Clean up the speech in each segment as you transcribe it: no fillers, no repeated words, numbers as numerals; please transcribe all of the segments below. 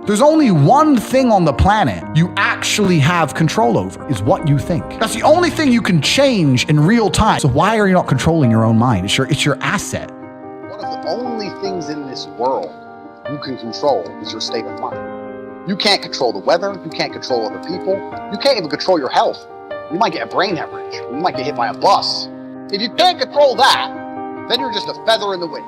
There's only one thing on the planet you actually have control over, is what you think. That's the only thing you can change in real time. So why are you not controlling your own mind? It's your asset. One of the only things in this world you can control is your state of mind. You can't control the weather. You can't control other people. You can't even control your health. You might get a brain hemorrhage. You might get hit by a bus. If you can't control that, then you're just a feather in the wind.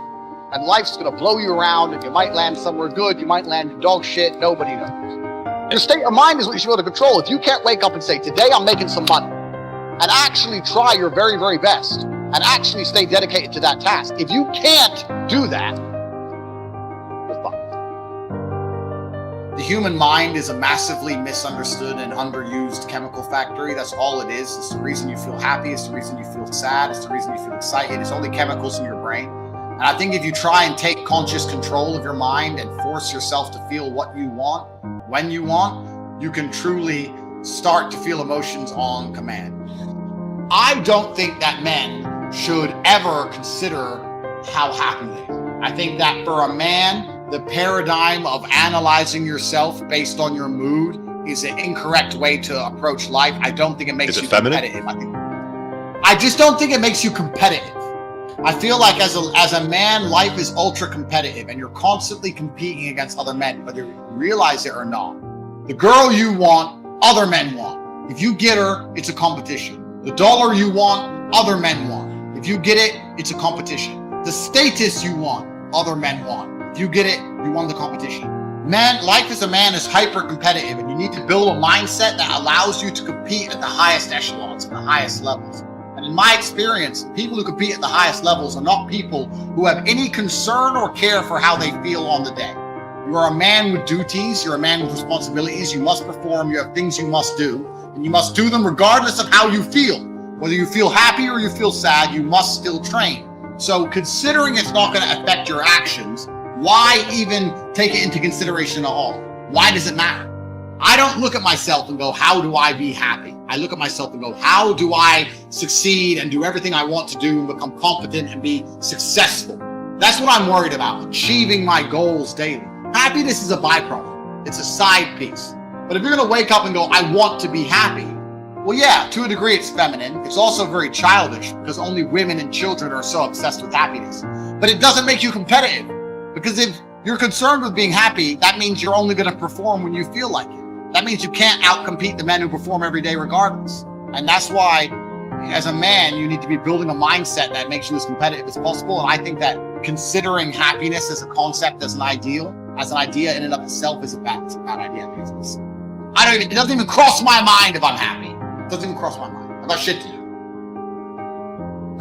And life's gonna blow you around, and you might land somewhere good, you might land in dog shit, nobody knows. Your state of mind is what you should be able to control. If you can't wake up and say, today I'm making some money, and actually try your very, very best, and actually stay dedicated to that task. If you can't do that, you're fucked. The human mind is a massively misunderstood and underused chemical factory. That's all it is. It's the reason you feel happy. It's the reason you feel sad. It's the reason you feel excited. It's only chemicals in your brain. And I think if you try and take conscious control of your mind and force yourself to feel what you want, when you want, you can truly start to feel emotions on command. I don't think that men should ever consider how happy they are. I think that for a man, the paradigm of analyzing yourself based on your mood is an incorrect way to approach life. I don't think it makes you competitive. I just don't think it makes you competitive. I feel like as a man, life is ultra competitive and you're constantly competing against other men, whether you realize it or not. The girl you want, other men want. If you get her, it's a competition. The dollar you want, other men want. If you get it, it's a competition. The status you want, other men want. If you get it, you won the competition. Man, life as a man is hyper competitive, and you need to build a mindset that allows you to compete at the highest echelons and the highest levels. And in my experience, people who compete at the highest levels are not people who have any concern or care for how they feel on the day. You are a man with duties, you're a man with responsibilities, you must perform, you have things you must do, and you must do them regardless of how you feel. Whether you feel happy or you feel sad, you must still train. So considering it's not going to affect your actions, why even take it into consideration at all? Why does it matter? I don't look at myself and go, how do I be happy? I look at myself and go, how do I succeed and do everything I want to do and become competent and be successful? That's what I'm worried about, achieving my goals daily. Happiness is a byproduct. It's a side piece. But if you're going to wake up and go, I want to be happy, well, yeah, to a degree it's feminine. It's also very childish because only women and children are so obsessed with happiness. But it doesn't make you competitive. Because if you're concerned with being happy, that means you're only going to perform when you feel like it. That means you can't outcompete the men who perform every day regardless. And that's why, as a man, you need to be building a mindset that makes you as competitive as possible. And I think that considering happiness as a concept, as an idea in and of itself is a bad idea. It doesn't even cross my mind if I'm happy. It doesn't even cross my mind. I've got shit to do.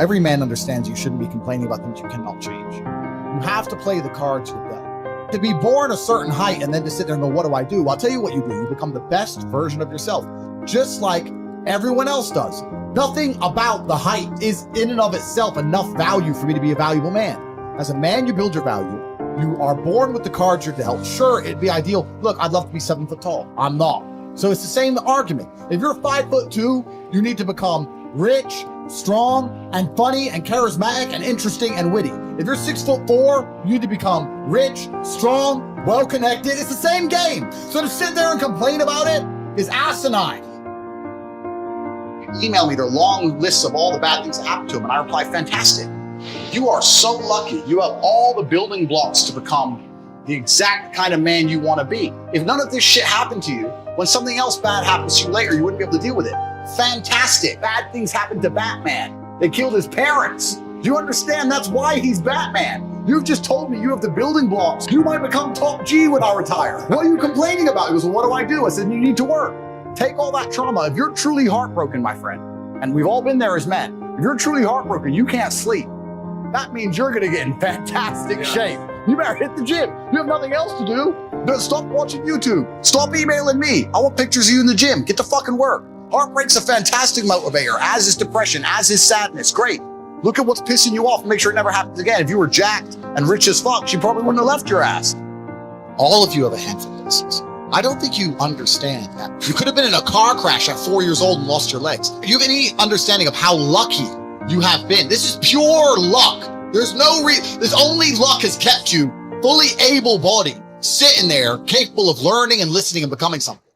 Every man understands you shouldn't be complaining about things you cannot change. You have to play the cards you're dealt. To be born a certain height and then to sit there and go, what do I do? I'll tell you what you do. You become the best version of yourself, just like everyone else does. Nothing about the height is in and of itself enough value for me to be a valuable man. As a man, you build your value. You are born with the cards you're dealt. Sure, it'd be ideal. Look, I'd love to be 7 foot tall. I'm not. So it's the same argument. If you're 5'2", you need to become rich, strong, and funny, and charismatic, and interesting, and witty. If you're 6'4", you need to become rich, strong, well-connected. It's the same game. So to sit there and complain about it is asinine. Email me their long lists of all the bad things that happened to them, and I reply, fantastic. You are so lucky. You have all the building blocks to become the exact kind of man you want to be. If none of this shit happened to you, when something else bad happens to you later, you wouldn't be able to deal with it. Fantastic. Bad things happened to Batman. They killed his parents. Do you understand? That's why he's Batman. You've just told me you have the building blocks. You might become top G when I retire. What are you complaining about? He goes, well, what do I do? I said, you need to work. Take all that trauma. If you're truly heartbroken, my friend, and we've all been there as men, if you're truly heartbroken, you can't sleep. That means you're going to get in fantastic shape. You better hit the gym. You have nothing else to do. Stop watching YouTube. Stop emailing me. I want pictures of you in the gym. Get to fucking work. Heartbreak's a fantastic motivator, as is depression, as is sadness. Great. Look at what's pissing you off and make sure it never happens again. If you were jacked and rich as fuck, she probably wouldn't have left your ass. All of you have a handful of this. I don't think you understand that. You could have been in a car crash at 4 years old and lost your legs. Do you have any understanding of how lucky you have been? This is pure luck. There's only luck has kept you fully able-bodied sitting there capable of learning and listening and becoming something.